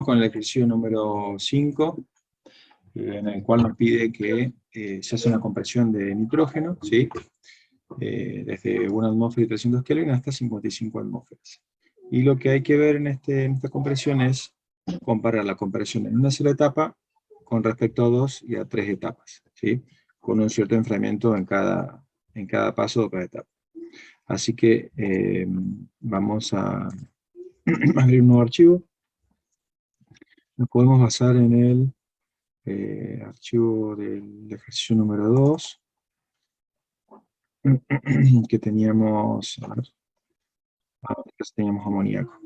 con el ejercicio número 5, en el cual nos pide que se hace una compresión de nitrógeno, ¿sí? Desde 1 atmósfera y 300 Kelvin hasta 55 atmósferas. Y lo que hay que ver en esta compresión es comparar la compresión en una sola etapa con respecto a 2 y a 3 etapas, ¿sí? Con un cierto enfriamiento en cada paso de cada etapa. Así que vamos a abrir un nuevo archivo. Nos podemos basar en el archivo del ejercicio número 2, que teníamos, a ver, teníamos amoníaco.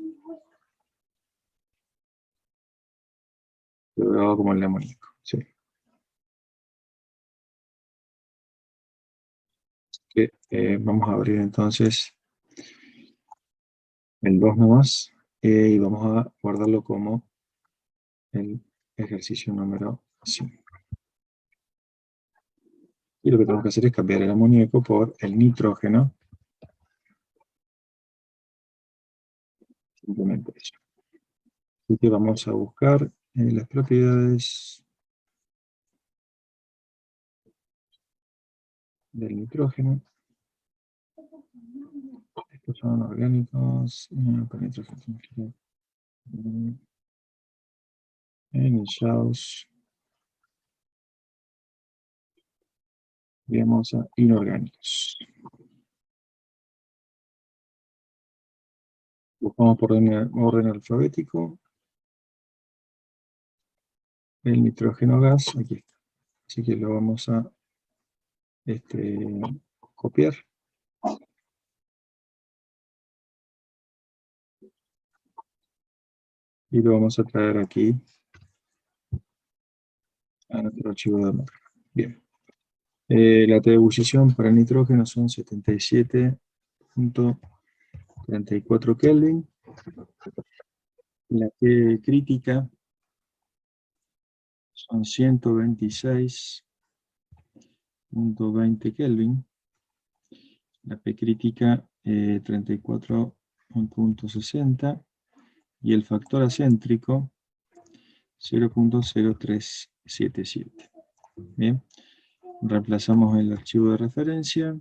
Lo como el amoníaco, sí. Que, vamos a abrir entonces el 2 nomás, y vamos a guardarlo como el ejercicio número 5. Y lo que tenemos que hacer es cambiar el amoníaco por el nitrógeno. Simplemente eso. Así que vamos a buscar las propiedades del nitrógeno. Estos son orgánicos. Con nitrógeno. En el JAWS. Vamos a inorgánicos. Buscamos por orden alfabético. El nitrógeno gas, aquí está. Así que lo vamos a copiar. Y lo vamos a traer aquí a nuestro archivo de marca. Bien. La T de ebullición para el nitrógeno son 77.34 Kelvin. La T crítica son 126.20 Kelvin. La P crítica 34.60. Y el factor acéntrico 0.0377. Bien. Reemplazamos el archivo de referencia.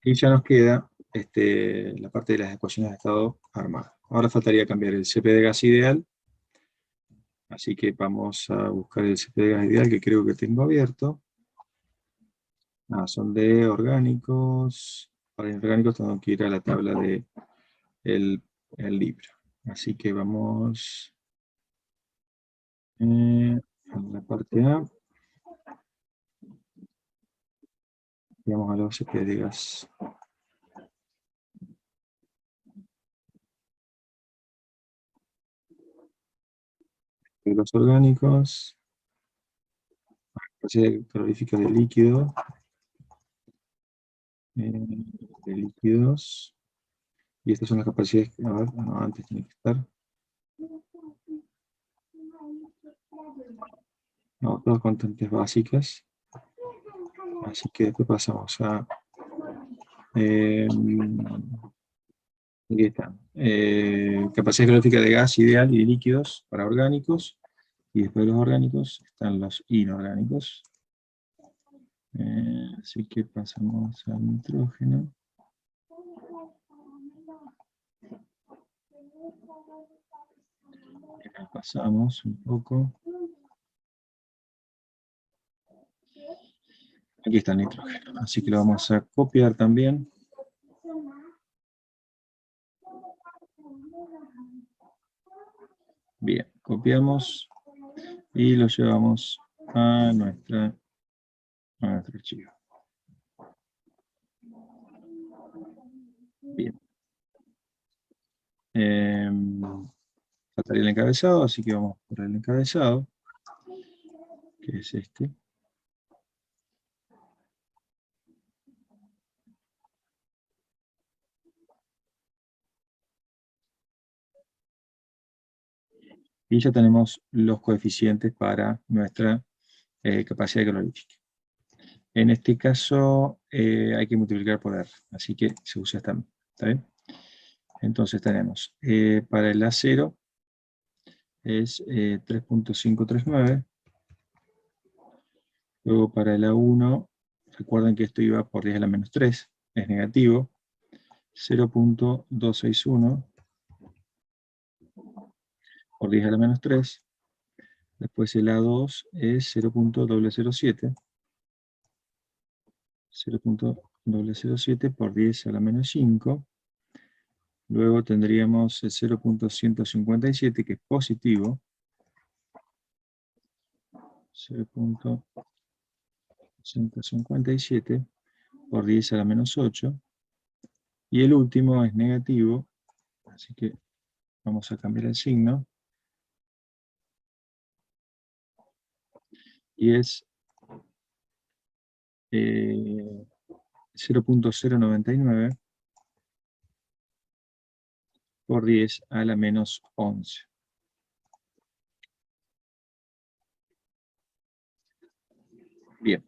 Y ya nos queda la parte de las ecuaciones de estado armada. Ahora faltaría cambiar el CP de gas ideal. Así que vamos a buscar el CP de gas ideal, que creo que tengo abierto. Son de orgánicos. Para inorgánicos tengo que ir a la tabla de el libro. Así que vamos a la parte A. Y vamos a los CP de gas. De los orgánicos. Capacidad calorífica de líquido. De líquidos. Y estas son las capacidades que, a ver, no, antes tiene que estar. No, todas constantes básicas. Así que después pasamos a... aquí está. Capacidad calorífica de gas ideal y de líquidos para orgánicos. Y después de los orgánicos están los inorgánicos. Así que pasamos al nitrógeno. Acá pasamos un poco. Aquí está el nitrógeno, así que lo vamos a copiar también. Bien, copiamos y lo llevamos a nuestro archivo. Bien. Faltaría el encabezado, así que vamos por el encabezado, que es este. Y ya tenemos los coeficientes para nuestra capacidad calorífica. En este caso hay que multiplicar por R, así que se usa esta. ¿Está bien? Entonces tenemos, para el A0 es 3.539. Luego para el A1, recuerden que esto iba por 10 a la menos 3, es negativo. 0.261 por 10 a la menos 3. Después el A2 es 0.007. 0.007 por 10 a la menos 5. Luego tendríamos el 0.157, que es positivo. 0.157 por 10 a la menos 8. Y el último es negativo, así que vamos a cambiar el signo. Y es 0.099 por 10 a la menos 11. Bien.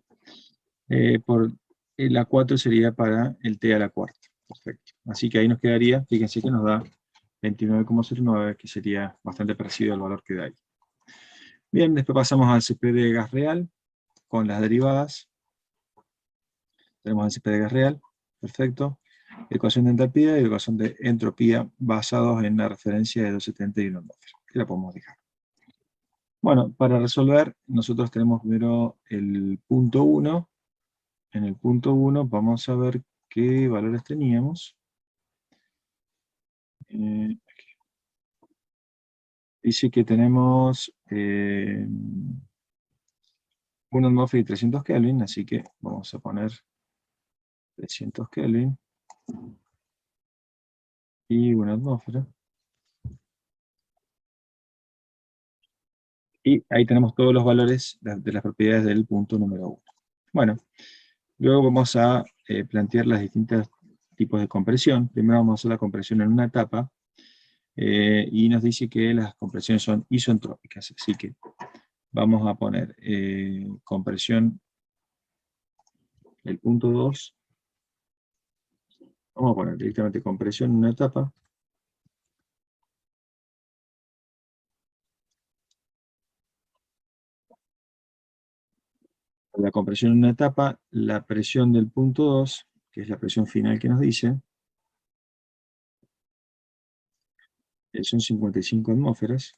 Por la 4 sería para el t a la cuarta. Perfecto. Así que ahí nos quedaría, fíjense que nos da 29,09, que sería bastante parecido al valor que da ahí. Bien, después pasamos al CP de gas real, con las derivadas. Tenemos el CP de gas real, perfecto. Ecuación de entalpía y ecuación de entropía basados en la referencia de 271 atmósferas, que la podemos dejar. Bueno, para resolver, nosotros tenemos primero el punto 1. En el punto 1 vamos a ver qué valores teníamos. Dice que tenemos 1 atmósfera y 300 Kelvin, así que vamos a poner 300 Kelvin y 1 atmósfera. Y ahí tenemos todos los valores de las propiedades del punto número 1. Bueno, luego vamos a plantear los distintos tipos de compresión. Primero vamos a hacer la compresión en una etapa, y nos dice que las compresiones son isentrópicas, así que vamos a poner compresión del punto 2. Vamos a poner directamente compresión en una etapa. La compresión en una etapa, la presión del punto 2, que es la presión final que nos dice, son 55 atmósferas.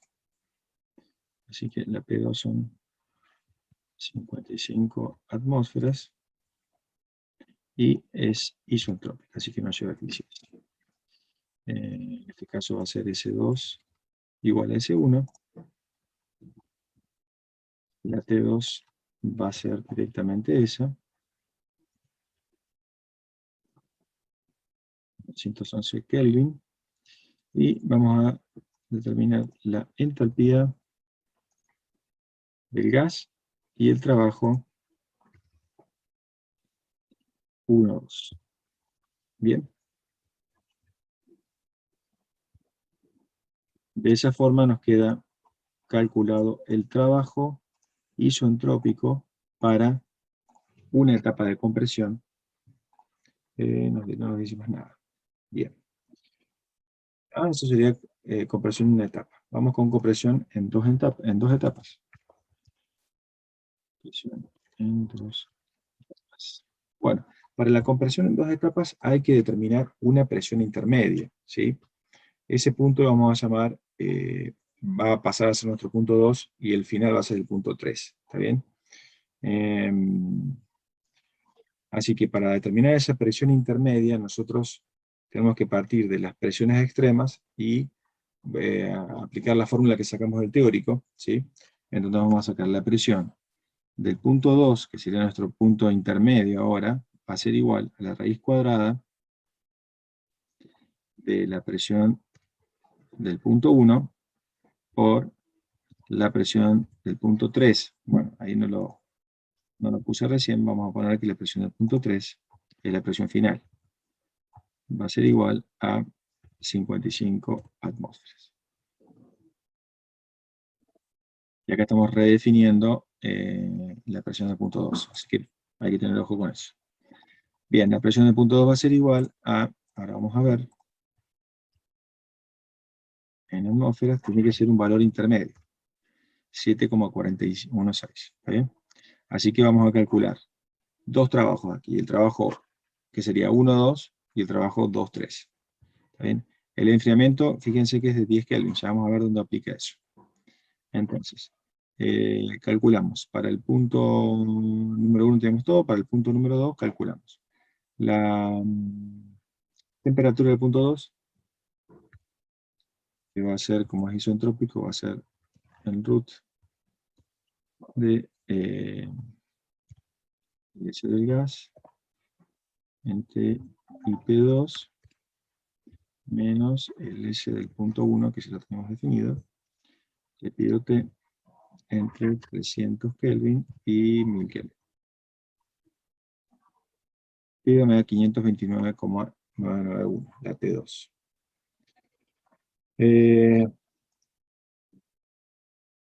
Así que la P2 son 55 atmósferas. Y es isentrópica, así que no lleva crisis. En este caso va a ser S2 igual a S1. La T2 va a ser directamente esa. 211 Kelvin. Y vamos a determinar la entalpía del gas y el trabajo 1, 2. Bien. De esa forma nos queda calculado el trabajo isentrópico para una etapa de compresión. No nos dice más nada. Bien. Eso sería compresión en una etapa. Vamos con compresión en dos etapas. Compresión en 2 etapas. Bueno, para la compresión en 2 etapas hay que determinar una presión intermedia, ¿sí? Ese punto lo vamos a llamar, va a pasar a ser nuestro punto 2 y el final va a ser el punto 3, ¿está bien? Así que para determinar esa presión intermedia, nosotros tenemos que partir de las presiones extremas y aplicar la fórmula que sacamos del teórico, ¿sí? Entonces vamos a sacar la presión del punto 2, que sería nuestro punto intermedio ahora, va a ser igual a la raíz cuadrada de la presión del punto 1 por la presión del punto 3. Bueno, ahí no lo puse recién, vamos a poner aquí la presión del punto 3, que es la presión final. Va a ser igual a 55 atmósferas. Y acá estamos redefiniendo la presión del punto 2. Así que Hay que tener ojo con eso. Bien, la presión del punto 2 va a ser igual a, ahora vamos a ver, en atmósferas tiene que ser un valor intermedio, 7,416, ¿está bien? Así que vamos a calcular dos trabajos aquí, el trabajo que sería 1, 2 y el trabajo 2, 3. ¿Está bien? El enfriamiento, fíjense que es de 10 Kelvin, ya vamos a ver dónde aplica eso. Entonces, calculamos, para el punto número 1 tenemos todo, para el punto número 2 calculamos. La temperatura del punto 2, que va a ser, como es isentrópico, va a ser el root de el S del gas entre IP2 menos el S del punto 1, que ya lo tenemos definido, que pido T entre 300 Kelvin y 1000 Kelvin. Y me da 529,991, la T2.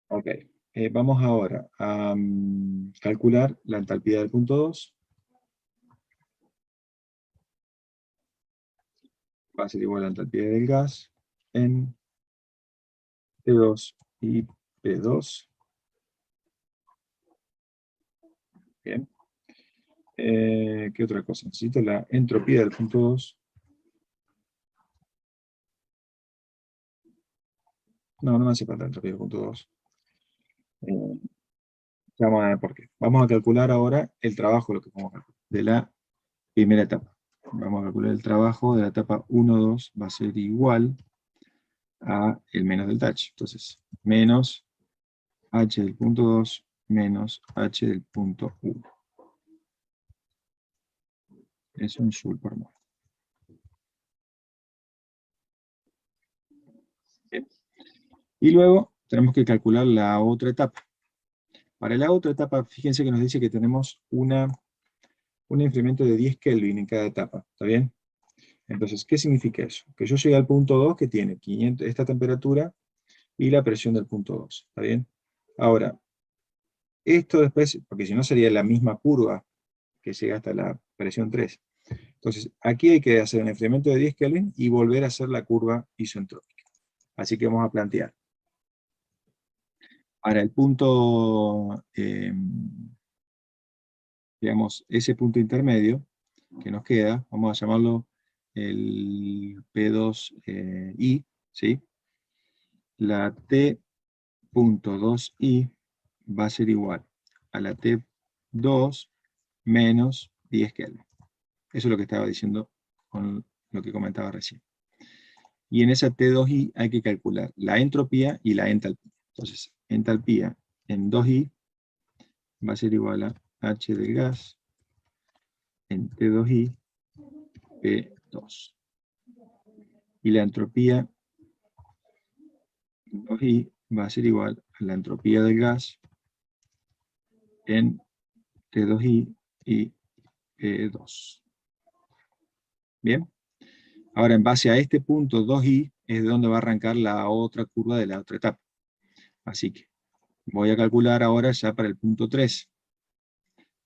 Ok, vamos ahora a calcular la entalpía del punto 2. Va a ser igual a la entalpía del gas en T2 y P2. Bien. ¿Qué otra cosa? Necesito la entropía del punto 2. No, no me hace falta la entropía del punto 2. Ya vamos a ver por qué. Vamos a calcular ahora el trabajo de la primera etapa. Vamos a calcular el trabajo de la etapa 1, 2, va a ser igual a el menos del touch. Entonces, menos H del punto 2 menos H del punto 1. Es un joule por mol. Bien. Y luego tenemos que calcular la otra etapa. Para la otra etapa, fíjense que nos dice que tenemos un incremento de 10 Kelvin en cada etapa. ¿Está bien? Entonces, ¿qué significa eso? Que yo llegué al punto 2 que tiene 500, esta temperatura y la presión del punto 2. ¿Está bien? Ahora, esto después, porque si no sería la misma curva que llega hasta la presión 3. Entonces, aquí hay que hacer un enfriamiento de 10 Kelvin y volver a hacer la curva isentrópica. Así que vamos a plantear. Para el punto, digamos, ese punto intermedio que nos queda, vamos a llamarlo el P2I, ¿sí? La T.2I va a ser igual a la T2 menos 10 Kelvin. Eso es lo que estaba diciendo con lo que comentaba recién. Y en esa T2I hay que calcular la entropía y la entalpía. Entonces, entalpía en 2I va a ser igual a H del gas en T2I P2. Y la entropía en 2I va a ser igual a la entropía del gas en T2I y P2. ¿Bien? Ahora, en base a este punto 2i, es de donde va a arrancar la otra curva de la otra etapa. Así que voy a calcular ahora ya para el punto 3.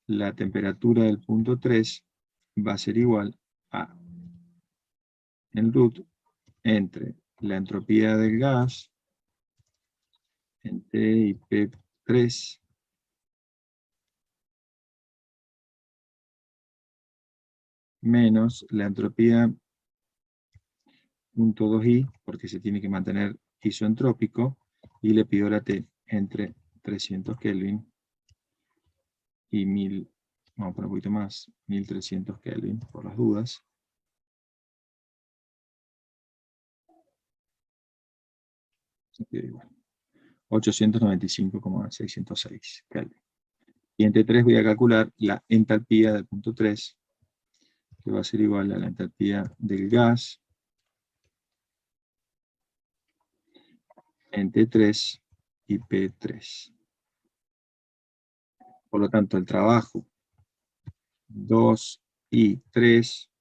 La temperatura del punto 3 va a ser igual a el root entre la entropía del gas en T y P3 menos la entropía punto 2i, porque se tiene que mantener isentrópico, y le pido la T entre 300 Kelvin y 1000, vamos a poner un poquito más, 1300 Kelvin, por las dudas. Okay, bueno, 895,606 Kelvin. Y entre 3 voy a calcular la entalpía del punto 3, que va a ser igual a la entalpía del gas en T3 y P3. Por lo tanto, el trabajo 2 y 3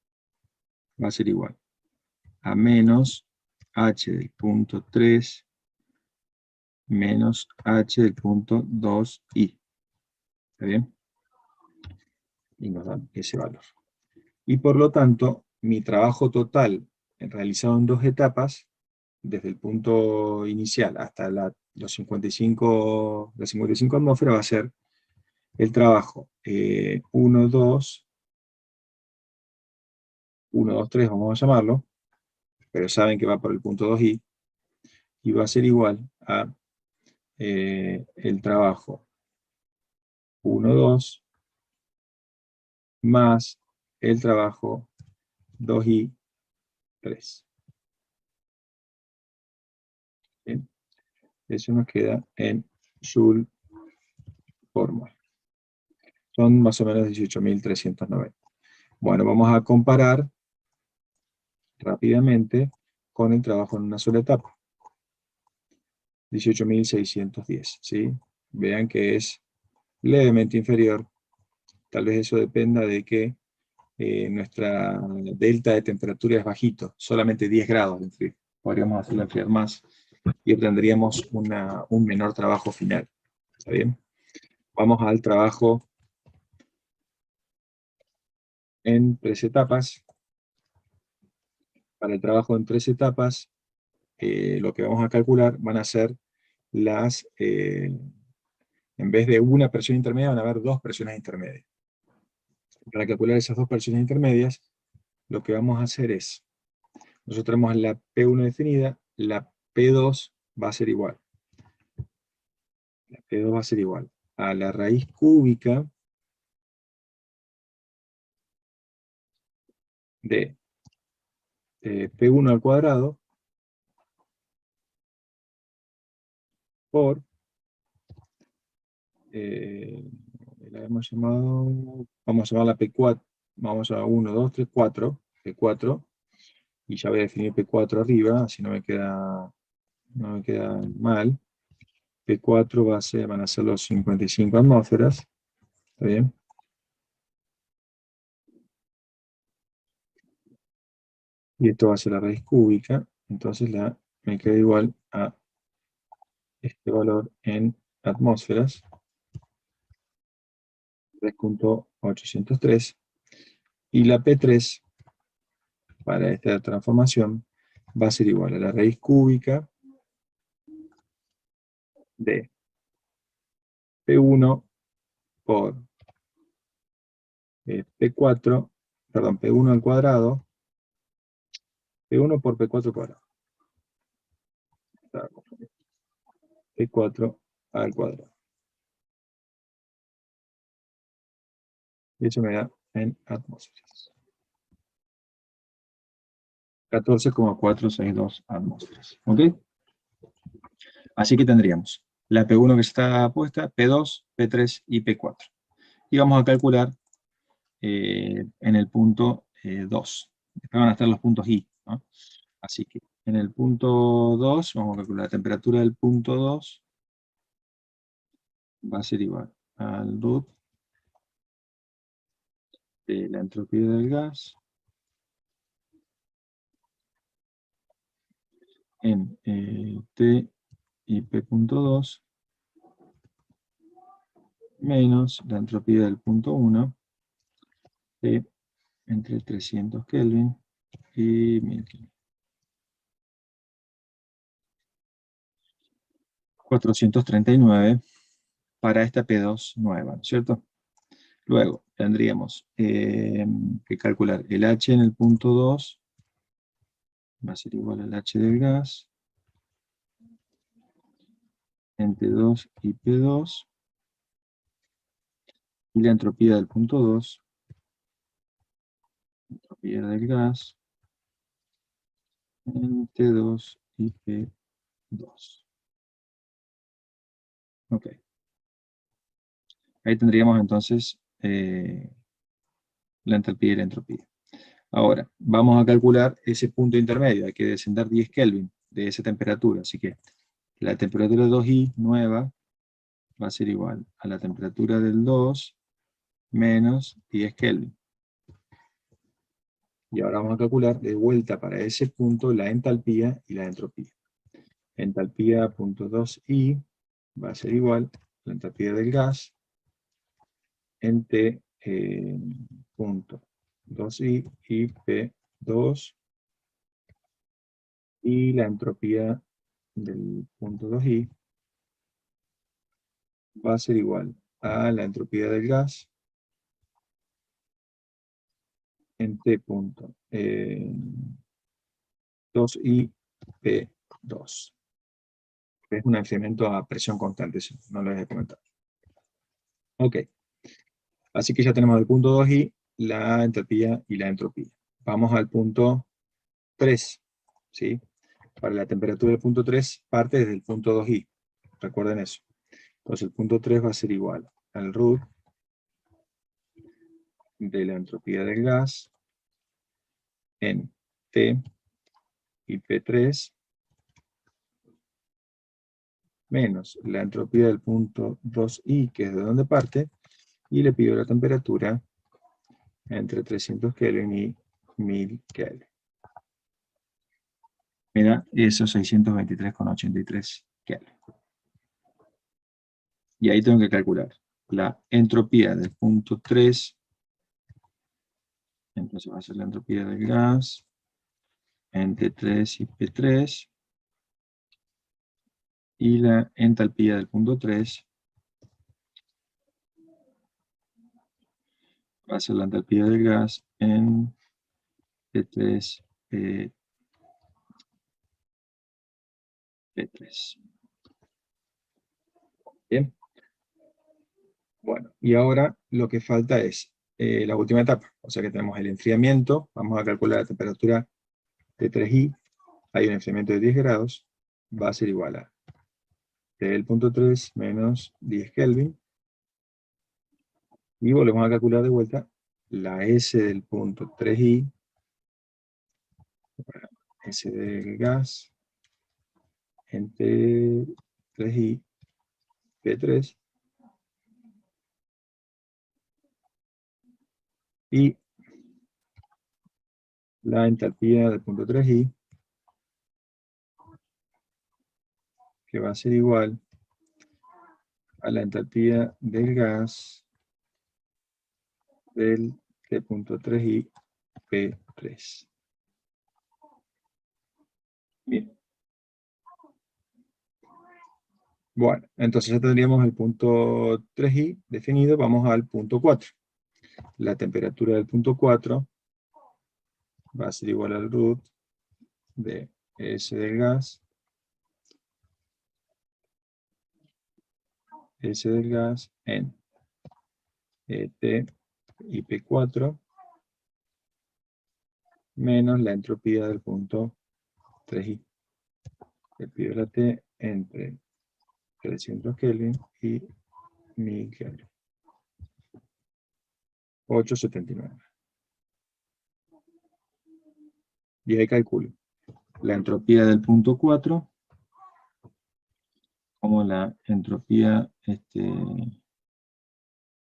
va a ser igual a menos H del punto 3 menos H del punto 2i. ¿Está bien? y nos dan ese valor. Y por lo tanto, mi trabajo total realizado en 2 etapas, desde el punto inicial hasta las 55 atmósferas, va a ser el trabajo 1, 2, 1, 2, 3, vamos a llamarlo, pero saben que va por el punto 2i, y va a ser igual a el trabajo 1, 2, más el trabajo 2i, 3. ¿Bien? Eso nos queda en Joule por mol. Son más o menos 18.390. Bueno, vamos a comparar rápidamente con el trabajo en una sola etapa. 18.610, ¿sí? Vean que es levemente inferior. Tal vez eso dependa de que nuestra delta de temperatura es bajito, solamente 10 grados de enfriar. Podríamos hacerlo enfriar más y obtendríamos un menor trabajo final. ¿Está bien? Vamos al trabajo en 3 etapas. Para el trabajo en 3 etapas, lo que vamos a calcular van a ser en vez de una presión intermedia, van a haber 2 presiones intermedias. Para calcular esas 2 presiones intermedias, lo que vamos a hacer es, nosotros tenemos la P1 definida, la P2 va a ser igual. La P2 va a ser igual a la raíz cúbica de P1 al cuadrado por, la hemos llamado, vamos a llamar la P4, vamos a 1, 2, 3, 4, P4, y ya voy a definir P4 arriba, así no me queda mal. P4 van a ser los 55 atmósferas, ¿está bien? Y esto va a ser la raíz cúbica, entonces me queda igual a este valor en atmósferas, 3.803, y la P3 para esta transformación va a ser igual a la raíz cúbica de P1 por P4, perdón, P1 al cuadrado, P1 por P4 cuadrado. P4 al cuadrado. Y eso me da en atmósferas. 14,462 atmósferas. ¿Ok? Así que tendríamos la P1 que está puesta, P2, P3 y P4. Y vamos a calcular en el punto 2. Después van a estar los puntos I, ¿no? Así que en el punto 2, vamos a calcular la temperatura del punto 2, va a ser igual al RUT de la entropía del gas en T y P.2 menos la entropía del punto 1 de entre 300 Kelvin y 1000 Kelvin. 439 para esta P2 nueva, ¿no es cierto? Luego tendríamos que calcular el H en el punto 2, va a ser igual al H del gas, entre 2 y P2, y la entropía del punto 2, entropía del gas, en T2 y P2. Ok. Ahí tendríamos entonces la entalpía y la entropía. Ahora, vamos a calcular ese punto intermedio. Hay que descender 10 Kelvin de esa temperatura. Así que la temperatura 2i nueva va a ser igual a la temperatura del 2 menos 10 Kelvin. Y ahora vamos a calcular de vuelta para ese punto la entalpía y la entropía. Entalpía punto 2i va a ser igual a la entalpía del gas en T punto 2i y P2, y la entropía del punto 2i va a ser igual a la entropía del gas en T punto 2i P2. Es un enfriamiento a presión constante, eso no lo voy a comentar. Ok, así que ya tenemos el punto 2i, la entropía y la entropía. Vamos al punto 3, ¿sí? Para la temperatura del punto 3 parte desde el punto 2i, recuerden eso. Entonces el punto 3 va a ser igual al root de la entropía del gas en T y P3 menos la entropía del punto 2i, que es de donde parte, y le pido la temperatura entre 300 Kelvin y 1000 Kelvin. Mira, eso 623,83 Kelvin. Y ahí tengo que calcular la entropía del punto 3, entonces va a ser la entropía del gas entre 3 y P3, y la entalpía del punto 3 va a ser la entalpía del gas en P3, P3. Bien. Bueno, y ahora lo que falta es la última etapa. O sea que tenemos el enfriamiento. Vamos a calcular la temperatura de 3i. Hay un enfriamiento de 10 grados. Va a ser igual a T del punto 3 menos 10 Kelvin. Y volvemos a calcular de vuelta la S del punto 3i, S del gas, entre 3i, P3, y la entalpía del punto 3i, que va a ser igual a la entalpía del gas del T.3i P3. Bien. Bueno, entonces ya tendríamos el punto 3i definido. Vamos al punto 4. La temperatura del punto 4 va a ser igual al root de S del gas, en T y P4 menos la entropía del punto 3i. Le pido la T entre 300 Kelvin y 1000 Kelvin. 879. Y ahí calculo la entropía del punto 4 como la entropía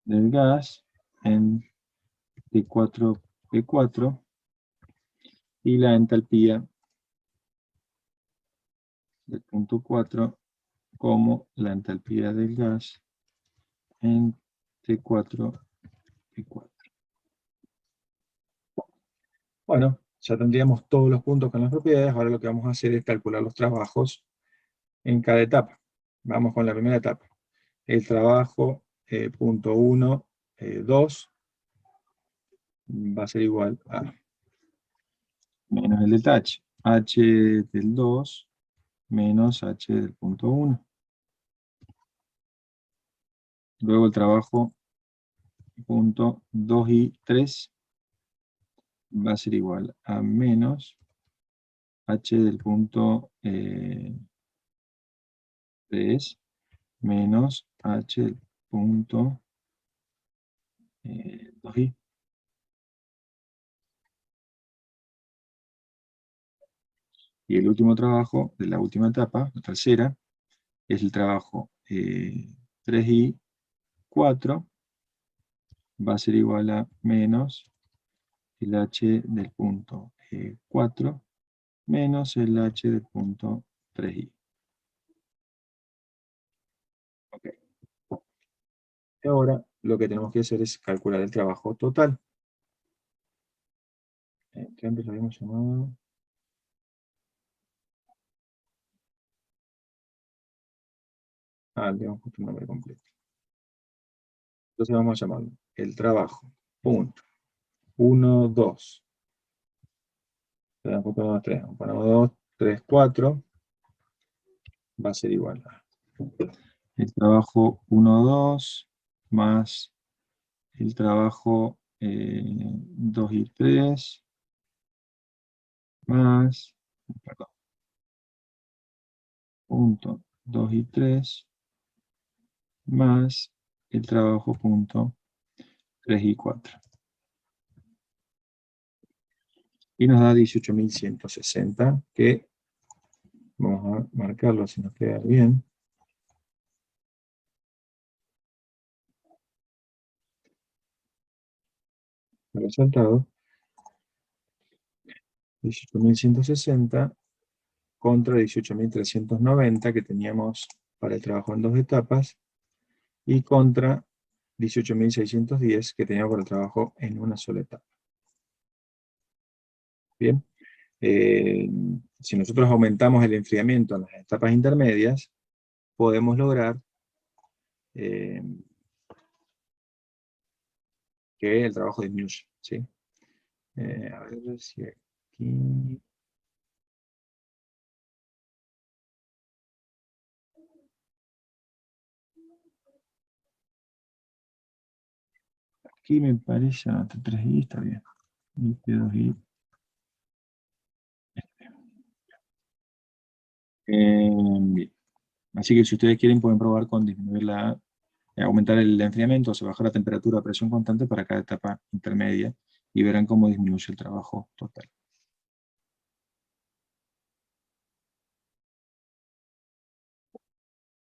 del gas en T4P4, y la entalpía del punto 4 como la entalpía del gas en T4P4. Bueno, ya tendríamos todos los puntos con las propiedades. Ahora lo que vamos a hacer es calcular los trabajos en cada etapa. Vamos con la primera etapa. El trabajo punto 1, 2 va a ser igual a menos el del H. H del 2 menos H del punto 1. Luego el trabajo punto 2 y 3 va a ser igual a menos H del punto 3 menos H del punto 2i. Y el último trabajo de la última etapa, la tercera, es el trabajo 3i 4, va a ser igual a menos el h del punto 4 menos el h del punto 3i. Okay. Y ahora lo que tenemos que hacer es calcular el trabajo total. Que antes lo habíamos llamado... tenemos justo un nombre completo. Entonces vamos a llamarlo el trabajo, punto. 1, 2. Le damos 2, 3. Ponemos 2, 3, 4. Va a ser igual a el trabajo 1, 2 más el trabajo 2 y 3 más, perdón, punto 2 y 3 más el trabajo punto 3 y 4. Y nos da 18.160, que vamos a marcarlo si nos queda bien. El resultado, 18.160 contra 18.390 que teníamos para el trabajo en 2 etapas, y contra 18.610 que teníamos para el trabajo en una sola etapa. Bien, si nosotros aumentamos el enfriamiento en las etapas intermedias, podemos lograr que el trabajo disminuya, ¿sí? A ver si aquí... Aquí me parece, no, 3i está bien. Y 2i. Bien. Así que si ustedes quieren pueden probar con disminuir aumentar el enfriamiento, o sea, bajar la temperatura a presión constante para cada etapa intermedia, y verán cómo disminuye el trabajo total.